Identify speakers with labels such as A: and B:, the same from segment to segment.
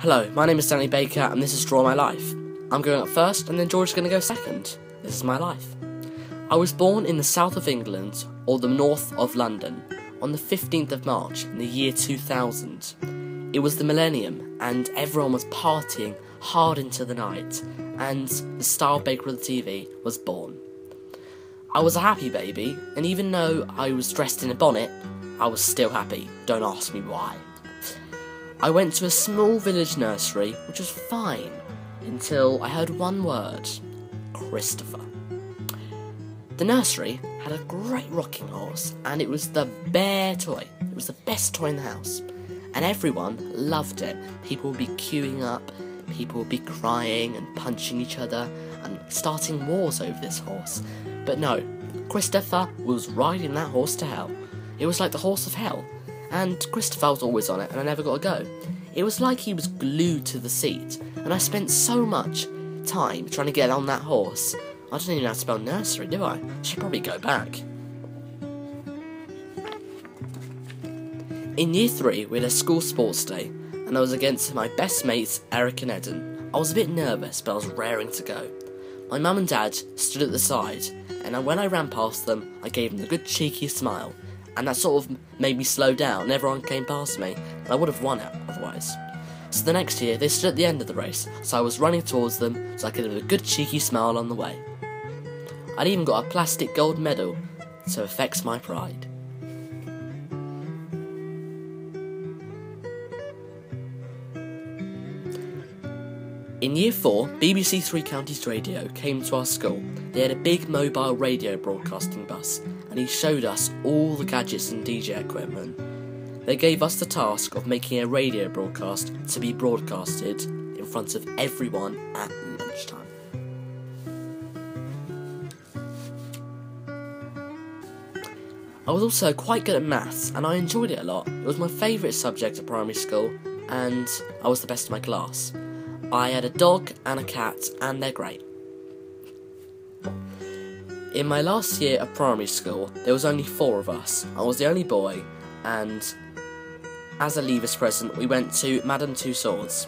A: Hello, my name is Stanley Baker and this is Draw My Life. I'm going up first and then George is going to go second. This is my life. I was born in the south of England, or the north of London, on the 15th of March in the year 2000. It was the millennium and everyone was partying hard into the night, and the star of BakerBrotherTV was born. I was a happy baby, and even though I was dressed in a bonnet, I was still happy. Don't ask me why. I went to a small village nursery, which was fine, until I heard one word: Christopher. The nursery had a great rocking horse, and it was the bear toy. It was the best toy in the house, and everyone loved it. People would be queuing up, people would be crying and punching each other and starting wars over this horse. But no, Christopher was riding that horse to hell. It was like the horse of hell, and Christopher was always on it and I never got to go. It was like he was glued to the seat, and I spent so much time trying to get on that horse. I don't even know how to spell nursery, do I? Should probably go back. In year 3, we had a school sports day, and I was against my best mates, Eric and Eden. I was a bit nervous, but I was raring to go. My mum and dad stood at the side, and when I ran past them, I gave them a good cheeky smile, and that sort of made me slow down, and everyone came past me, and I would have won it otherwise. So the next year, they stood at the end of the race, so I was running towards them, so I could have a good cheeky smile on the way. I'd even got a plastic gold medal, so it affects my pride. In year 4, BBC Three Counties Radio came to our school. They had a big mobile radio broadcasting bus, and he showed us all the gadgets and DJ equipment. They gave us the task of making a radio broadcast to be broadcasted in front of everyone at lunchtime. I was also quite good at maths, and I enjoyed it a lot. It was my favourite subject at primary school, and I was the best in my class. I had a dog and a cat, and they're great. In my last year of primary school, there was only 4 of us. I was the only boy, and as a leavers present, we went to Madame Tussauds,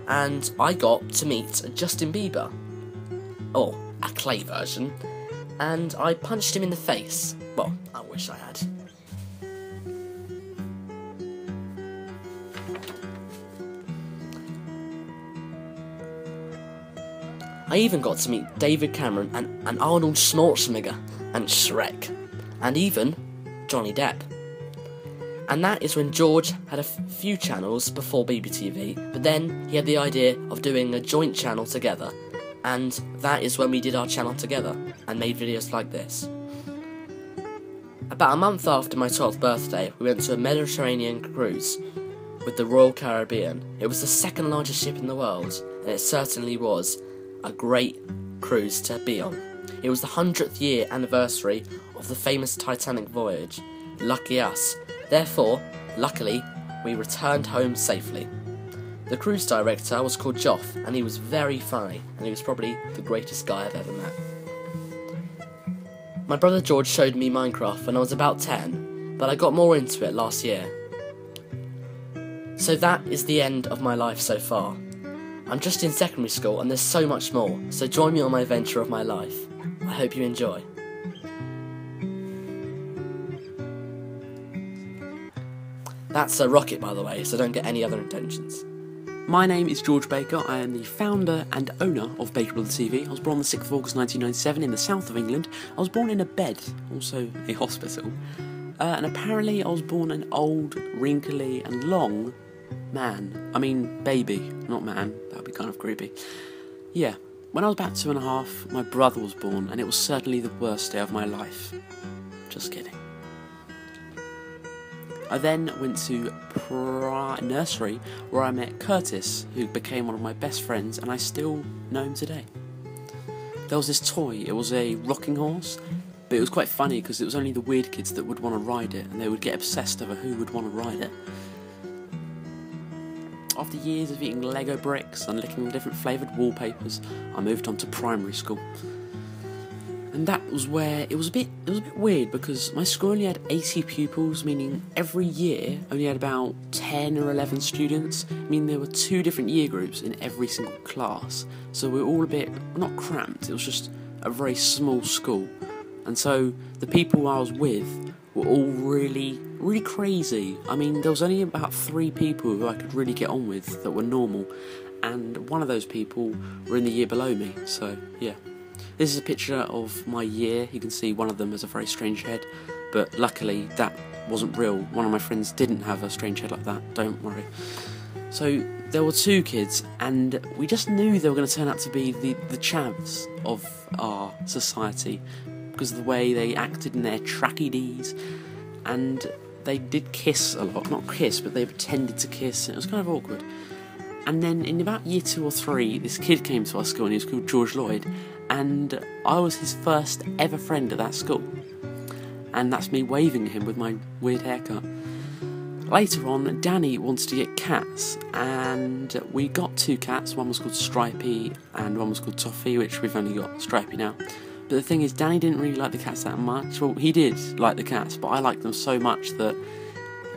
A: and I got to meet Justin Bieber, or a clay version, and I punched him in the face. Well, I wish I had. I even got to meet David Cameron and Arnold Schwarzenegger and Shrek, and even Johnny Depp. And that is when George had a few channels before BBTV, but then he had the idea of doing a joint channel together, and that is when we did our channel together and made videos like this. About a month after my 12th birthday, we went to a Mediterranean cruise with the Royal Caribbean. It was the second largest ship in the world, and it certainly was a great cruise to be on. It was the 100th year anniversary of the famous Titanic voyage. Lucky us. Therefore, luckily, we returned home safely. The cruise director was called Joff, and he was very funny, and he was probably the greatest guy I've ever met. My brother George showed me Minecraft when I was about 10, but I got more into it last year. So that is the end of my life so far. I'm just in secondary school and there's so much more, so join me on my adventure of my life. I hope you enjoy. That's a rocket, by the way, so don't get any other intentions.
B: My name is George Baker. I am the founder and owner of BakerBrotherTV. I was born on the 6th of August 1997 in the south of England. I was born in a bed, also a hospital. And apparently I was born an old, wrinkly and long man. I mean baby, not man. That would be kind of creepy. Yeah, when I was about 2.5, my brother was born, and it was certainly the worst day of my life. Just kidding. I then went to nursery, where I met Curtis, who became one of my best friends, and I still know him today. There was this toy. It was a rocking horse, but it was quite funny because it was only the weird kids that would want to ride it, and they would get obsessed over who would want to ride it. After years of eating Lego bricks and licking different flavoured wallpapers, I moved on to primary school. And that was where it was a bit weird, because my school only had 80 pupils, meaning every year only had about 10 or 11 students. I mean, there were 2 different year groups in every single class, so we were all a bit, not cramped, it was just a very small school. And so the people I was with were all really crazy. I mean, there was only about 3 people who I could really get on with that were normal, and one of those people were in the year below me, so yeah. This is a picture of my year. You can see one of them has a very strange head, but luckily that wasn't real. One of my friends didn't have a strange head like that, don't worry. So there were 2 kids, and we just knew they were going to turn out to be the chavs of our society, because of the way they acted in their tracky-dees, and they did kiss a lot. Not kiss, but they pretended to kiss, and it was kind of awkward. And then in about year 2 or 3, this kid came to our school, and he was called George Lloyd, and I was his first ever friend at that school. And that's me waving at him with my weird haircut. Later on, Danny wanted to get cats, and we got 2 cats. One was called Stripey, and one was called Toffee, which we've only got Stripey now. But the thing is, Danny didn't really like the cats that much. Well, he did like the cats, but I liked them so much that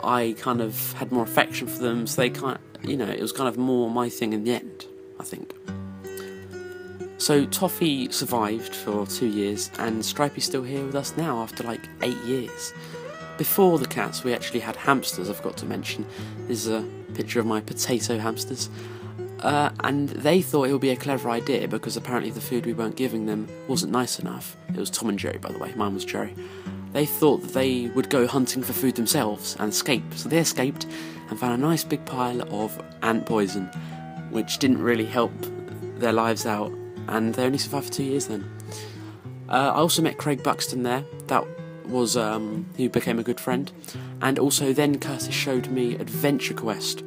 B: I kind of had more affection for them, so they kind of, you know, it was kind of more my thing in the end, I think. So Toffee survived for 2 years, and Stripey's still here with us now after like 8 years. Before the cats, we actually had hamsters, I forgot to mention. This is a picture of my potato hamsters. And they thought it would be a clever idea, because apparently the food we weren't giving them wasn't nice enough. It was Tom and Jerry, by the way, mine was Jerry. They thought that they would go hunting for food themselves and escape, so they escaped and found a nice big pile of ant poison, which didn't really help their lives out, and they only survived for 2 years then. I also met Craig Buxton there. That was who became a good friend. And also then Curtis showed me Adventure Quest,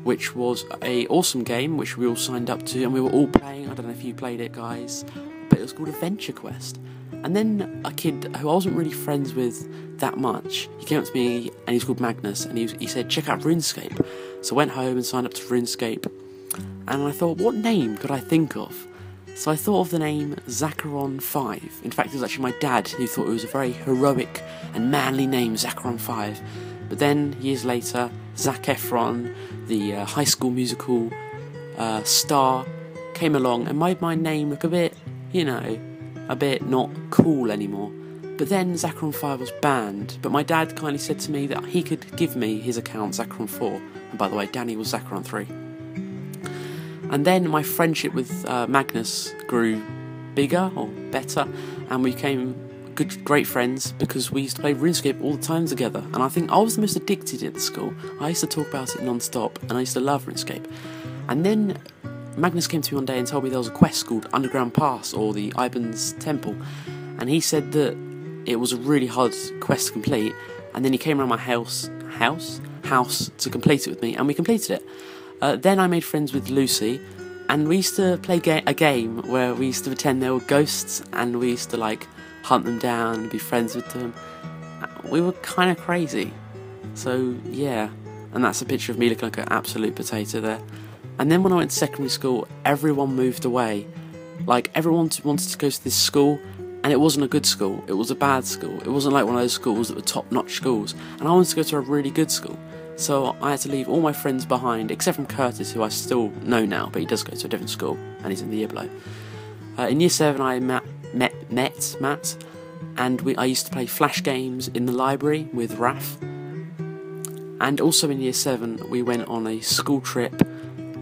B: which was a awesome game which we all signed up to, and we were all playing. I don't know if you played it, guys, but it was called Adventure Quest. And then a kid who I wasn't really friends with that much, he came up to me, and he's called Magnus, and he said, check out RuneScape. So I went home and signed up to RuneScape, and I thought, what name could I think of? So I thought of the name Zacharon5. In fact, it was actually my dad who thought it was a very heroic and manly name, Zacharon5. But then, years later, Zac Efron, the High School Musical star, came along and made my name look a bit, you know, a bit not cool anymore. But then Zacharon5 was banned, but my dad kindly said to me that he could give me his account, Zacharon4. And by the way, Danny was Zacharon3. And then my friendship with Magnus grew bigger, or better, and we became great friends, because we used to play RuneScape all the time together. And I think I was the most addicted at the school. I used to talk about it non-stop, and I used to love RuneScape. And then Magnus came to me one day and told me there was a quest called Underground Pass, or the Iban's Temple. And he said that it was a really hard quest to complete, and then he came around my house to complete it with me, and we completed it. Then I made friends with Lucy, and we used to play a game where we used to pretend they were ghosts, and we used to like hunt them down and be friends with them. We were kind of crazy. So yeah, and that's a picture of me looking like an absolute potato there. And then when I went to secondary school, everyone moved away. Like, everyone wanted to go to this school, and it wasn't a good school, it was a bad school. It wasn't like one of those schools that were top-notch schools, and I wanted to go to a really good school. So I had to leave all my friends behind, except from Curtis, who I still know now, but he does go to a different school, and he's in the year below. In year 7 I met Matt, and I used to play flash games in the library with Raph. And also in year 7 we went on a school trip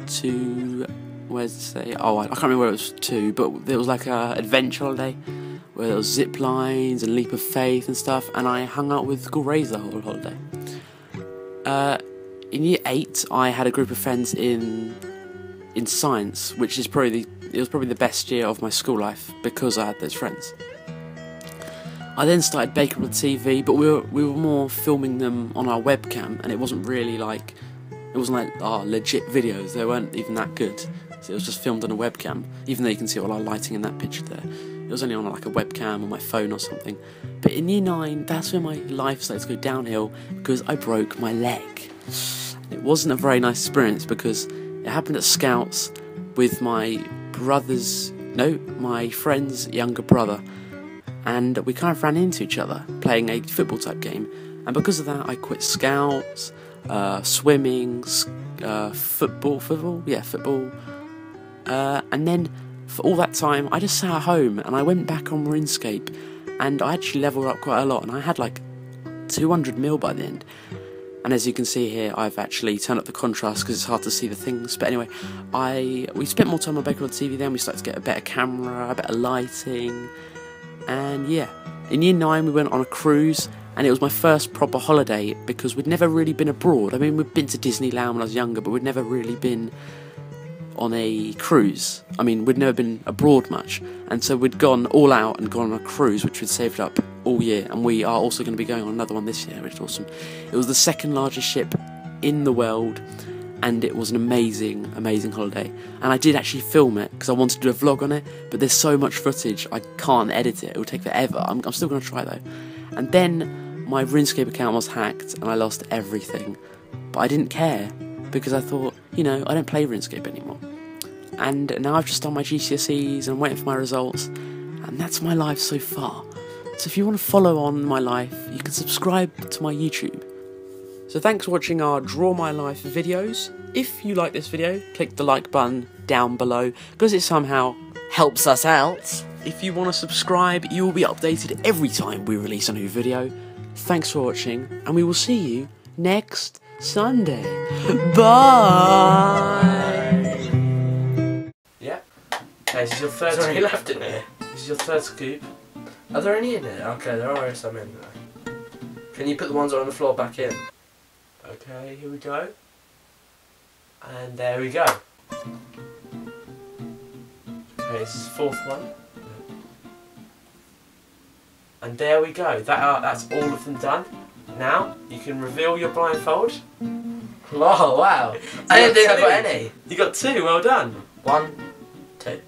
B: to, I can't remember where it was to, but there was like a adventure holiday where there was zip lines and leap of faith and stuff, and I hung out with School Rays the whole holiday. In year 8 I had a group of friends in science, which is probably the best year of my school life, because I had those friends. I then started BakerBrotherTV, but we were more filming them on our webcam, and it wasn't like legit videos. They weren't even that good. So it was just filmed on a webcam, even though you can see all our lighting in that picture there. It was only on like a webcam on my phone or something. But in year 9, that's when my life started to go downhill, because I broke my leg. It wasn't a very nice experience, because it happened at Scouts with my friend's younger brother. and we kind of ran into each other playing a football type game, and because of that I quit scouts, swimming, football, and then for all that time I just sat at home and I went back on RuneScape, and I actually leveled up quite a lot, and I had like 200 mil by the end. And as you can see here, I've actually turned up the contrast because it's hard to see the things. But anyway, we spent more time on BakerBrotherTV then. We started to get a better camera, a better lighting. And yeah, in year 9 we went on a cruise, and it was my first proper holiday because we'd never really been abroad. I mean, we'd been to Disneyland when I was younger, but we'd never really been on a cruise. I mean, we'd never been abroad much. And so we'd gone all out and gone on a cruise, which we'd saved up all year, and we are also going to be going on another one this year, which is awesome. It was the second largest ship in the world, and it was an amazing holiday. And I did actually film it because I wanted to do a vlog on it, but there's so much footage I can't edit it. It will take forever. I'm still going to try though. And then my RuneScape account was hacked and I lost everything, but I didn't care because I thought, you know, I don't play RuneScape anymore. And now I've just done my GCSEs and I'm waiting for my results, and that's my life so far. So if you want to follow on my life, you can subscribe to my YouTube. So thanks for watching our Draw My Life videos. If you like this video, click the like button down below because it somehow
A: Helps us out.
B: If you want to subscribe, you will be updated every time we release a new video. Thanks for watching, and we will see you next Sunday. Bye! Yeah. Okay, this is your third
A: Sorry, left in here.
B: This is your third scoop.
A: Are there any in here? Okay, there are some in there. Can you put the ones on the floor back in?
B: Okay, here we go. And there we go. Okay, this is the fourth one. And there we go. That's all of them done. Now, you can reveal your blindfold.
A: Oh, wow. I didn't think I got any.
B: You got 2, well done.
A: 1, 2.